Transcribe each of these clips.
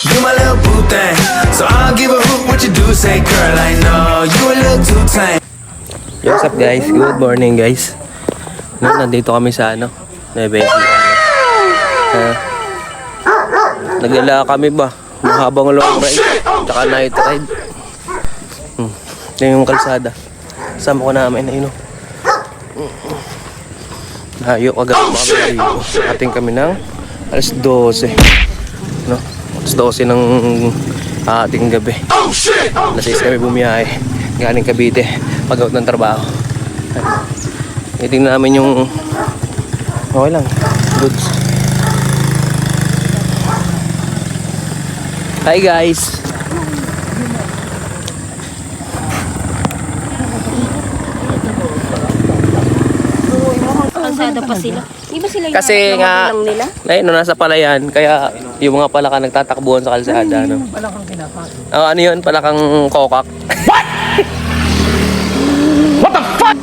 You my little boo thing, so I don't give a hoot what you do say, girl. I know you a little too tame. What's up guys? Good morning guys. Nandito kami sa Nueva Ecija. Naglala kami ba? Mahabang long ride, tsaka night ride. Yan yung kalsada. Sama ko namin na Layo agad pa kami dito. Ating kami ng alas 12. Alas 12 ng ating gabi. Alas 6 kami bumiyahe. Galing Cavite. Pag-out ng trabaho. Itingnan namin yung okay lang. Goods. Hi guys. Kalsada pa sila. Di ba sila yung Kasi nga lang nila? ayun, nasa palayan kaya yung mga palaka nagtatakbuhan sa kalsada Palakang pinapasok. Ano yun? Palakang kokak. What? What the fuck?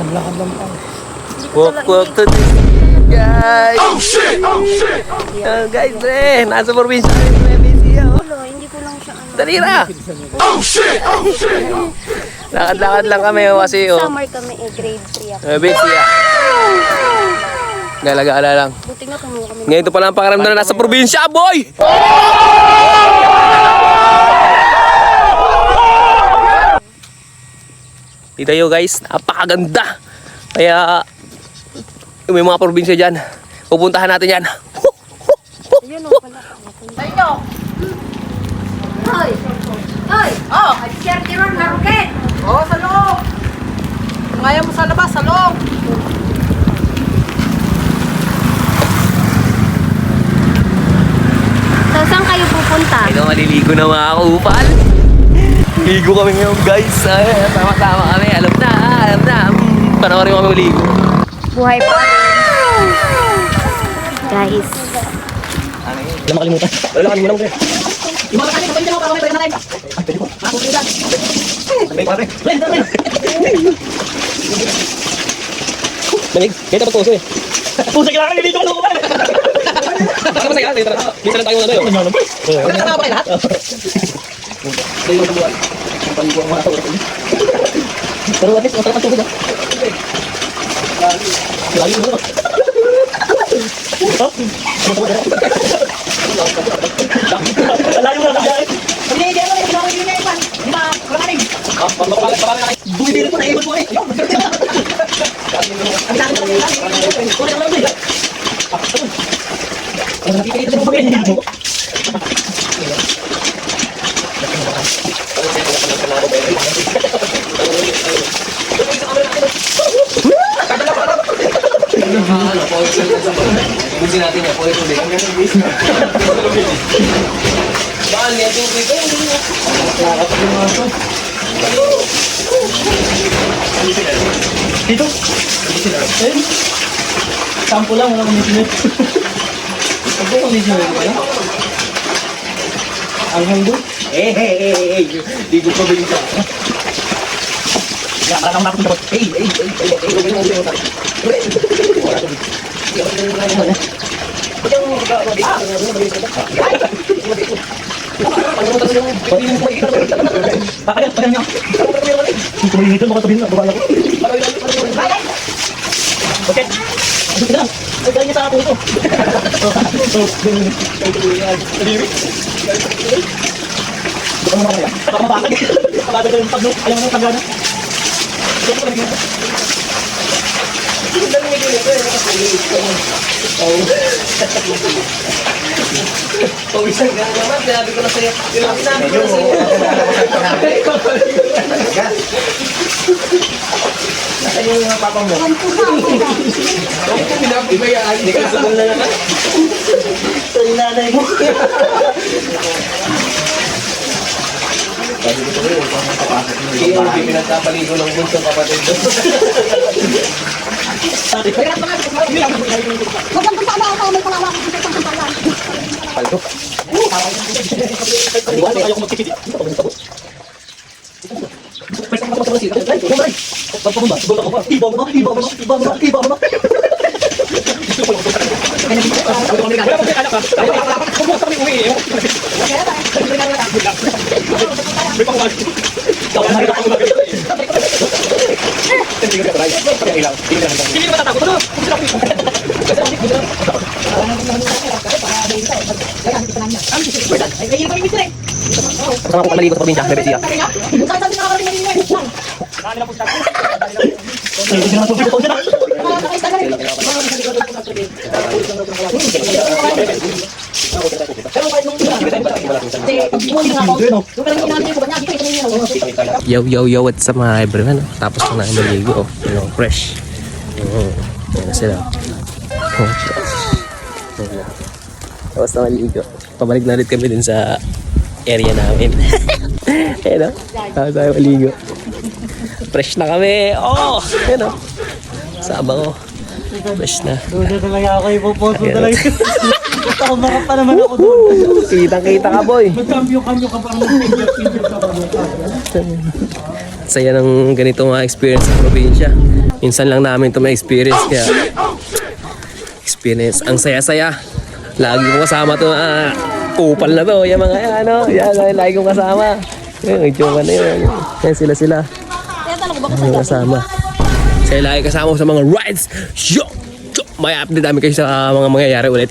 Lakad lang pa. Walk to the guys. Oh shit! Guys, nasa probinsya ng Nueva Ecija. Hindi ko lang siya Dali na! Oh shit! Lakad-lakad lang kami kasi Summer kami grade 3 ako. Nueva Ecija. Gala-gala lang. Buti nga kumuha kami. Ngayon ito pala ang pakiramdam na nasa probinsya, boy! Dito yun guys, napakaganda. Kaya may mga probinsya dyan. Pupuntahan natin yan. Ayun o pala. Tayo! Hoy! Hoy! Oh! Share tiron na roket! Oh, sa loob! Kung ayaw mo sa labas, sa loob! So, saan kayo pupunta? Ito maliligo na mga kaupal. Ligo kami ngayon guys. Ay, tama-tama kami. Alam na. Panoorin mo kami maligo. Buhay pa rin. Guys. Wala makalimutan. Wala makalimutan. Yung mga kanina, pwede mo para may natin. Ay, pwede po. Masusunod. Ay, pare. Pwede. Manig. Kaya tapos puso eh. Puso kailangan nilito mo. Kasi masaya. Dito lang tayo muna doon. Pwede na ba kayo lahat? Ito yung buwan. Ang paligo ang mga tawag. Pero at least, masarap ang tubig ah. Layo mo. Layo na kaya. Hindi mo yung mga yun yan. Di ba? Kamanig. Bumibili po na ibon po eh. Ang dami na lang. Kunin lang din. Ang nakikita mo ba yan? Ibusin natin yan. Pwede ulit. Baan niya tubig ko? Dito? Ayun. Sampo lang, wala conditioner. Ano conditioner ba yan? Ang hanggo? Di ko pa ba yung Kaya parang nakapag tapos. Pakayat, pakayat niya. Hindi ko malingitan, baka sabihin na, babae ako. Okay. Dito lang. Pagkain niya sa ako ito. Baka mo makaya. Baka mabakag. Baka dagal yung pagno. Ayaw mo nang pagana. pawisan ka naman. Sinabi ko na sa'yo. Sinabi ko na sa'yo. Nasa yung mga papa mo. Hindi ka sabon na naman. Sa inanay mo. Hindi pinagkapaligo ng bunsong kapatid doon. Palito. Iwan na kayo kung magtipid. Kasama ko maligo sa probinsya, Bebesiya. Yo, what's up mga everyone? Tapos na namin maligo, fresh. Yan na sila. Tapos na maligo. Pabalik na ulit kami din sa area namin. Ayan o, tapos tayo maligo. Fresh na kami. Oh, ayan o. Saba ko. Fresh na. Doon na talaga ako ipoposto talaga. Tama pa naman ako doon. Kitang-kita ka, boy. Magkambyo-kambyo ka pa ng finger ka pa. Saya ng ganito mga experience sa probinsya. Minsan lang namin ito may experience, kaya experience. Ang saya-saya. Lagi ko kasama ito, kupal na to. Yung mga yan, lagi kong kasama. Yung joke na yun. Yan sila. Yung kasama. Saya lagi kasama ko sa mga rides. May update namin kayo sa mga mangyayari ulit.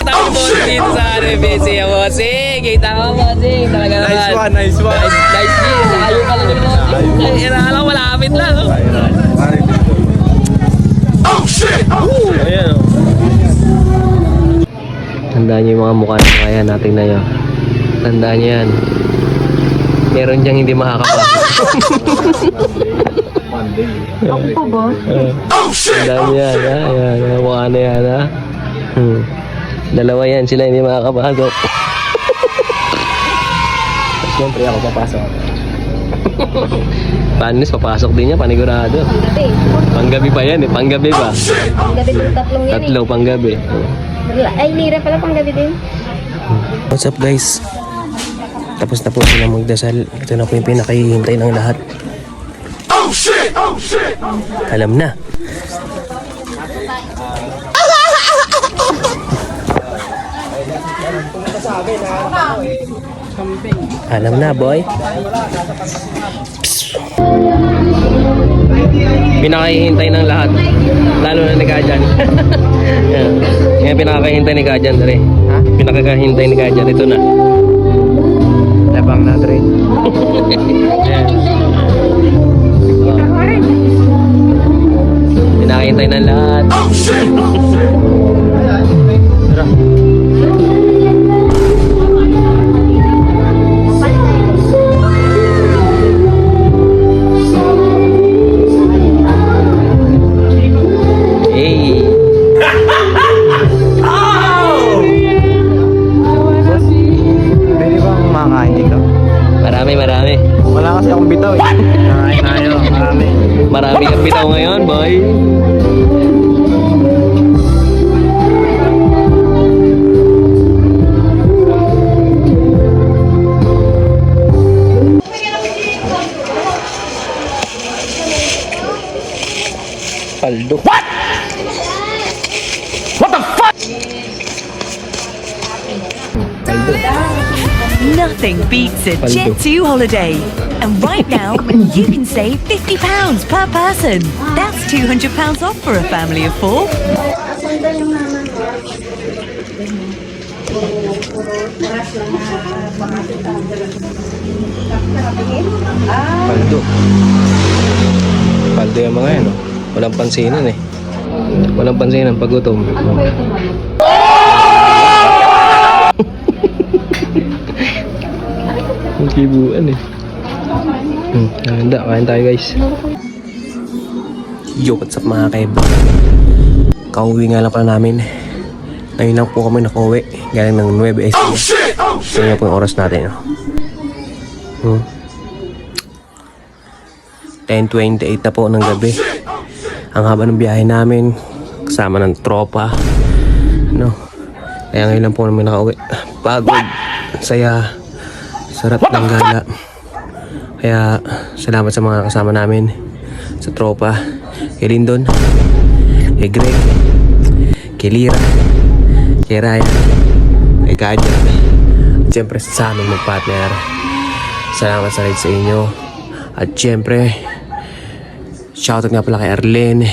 Tama po dito sa RBC, bossing. Kita mo, bossing. Talaga naman. Nice one. Nice game. Ayaw pala yung bossing. Alam, malapit lang. Oh shit! Ayan, oh. Tandaan niyo yung mga mukha ng kaya natin na yun. Tandaan niyo yan. Meron diyang hindi makakapasok. Ako pa ba? Tandaan niyo yan, ha? Ayan, ang mukha na yan, ha? Dalawa yan, sila hindi makakapasok. Siyempre ako papasok. Panis, papasok din niya, panigurado. Panggabi. Panggabi pa yan, panggabi pa. Panggabi din, tatlong yan Tatlo panggabi. Ay, nira pala panggabi din. What's up guys? Tapos na po sila magdasal. Ito na po yung pinakahihintay ng lahat. Oh shit! Oh shit! Alam na. Alam na, boy. Pinakahihintay ng lahat. Lalo na ni Kajan. Yan. Yan pinakahihintay ni Kajan, dali. Ha? Pinakahihintay ni Kajan. Ito na. Labang na, dali. Yan. Pinakahihintay ng lahat. Oh shit! Hey. Pwede bang makain dito? Marami. Wala kasi akong bitaw eh. Nakain tayo, marami. Marami kang bitaw ngayon, boy. Paldo. What? What the fuck? Paldo. Nothing beats a Paldo. Jet2 holiday. And right now, you can save £50 per person. That's £200 off for a family of 4. Paldo. Paldo yung mga yan, oh. Walang pansinan eh. Walang pansinan pag gutom. Ang kibuan eh. Handa, kain tayo guys. Yo, what's up mga kaiba? Kauwi nga lang pala namin. Ngayon lang po kami nakauwi. Galing ng 9 SC. Ito nga po yung oras natin. 10:28 na po ng gabi. Ang haba ng biyahe namin. Kasama ng tropa. No. Kaya ngayon lang po namin nakauwi. Pagod. Saya. Sarap ng gala. Kaya salamat sa mga kasama namin. Sa tropa. Kay Lindon. Kay Greg. Kay Lira. Kay Ryan. Kay kahit siyempre sa aming mag-partner. Salamat sa ride sa inyo. At siyempre, shoutout nga pala kay Arlene.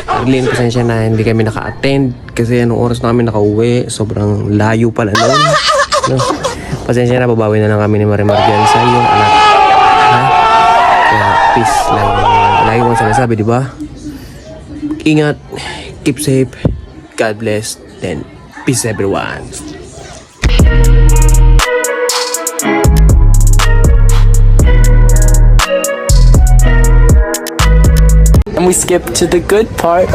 Arlene, pasensya na hindi kami naka-attend kasi anong oras na kami nakauwi. Sobrang layo pala nun. No? Pasensya na, babawi na lang kami ni Marimar dyan sa iyong anak. Ha? Kaya peace. Lagi kong sinasabi, di ba? Ingat, keep safe, God bless, then peace everyone. And we skip to the good part.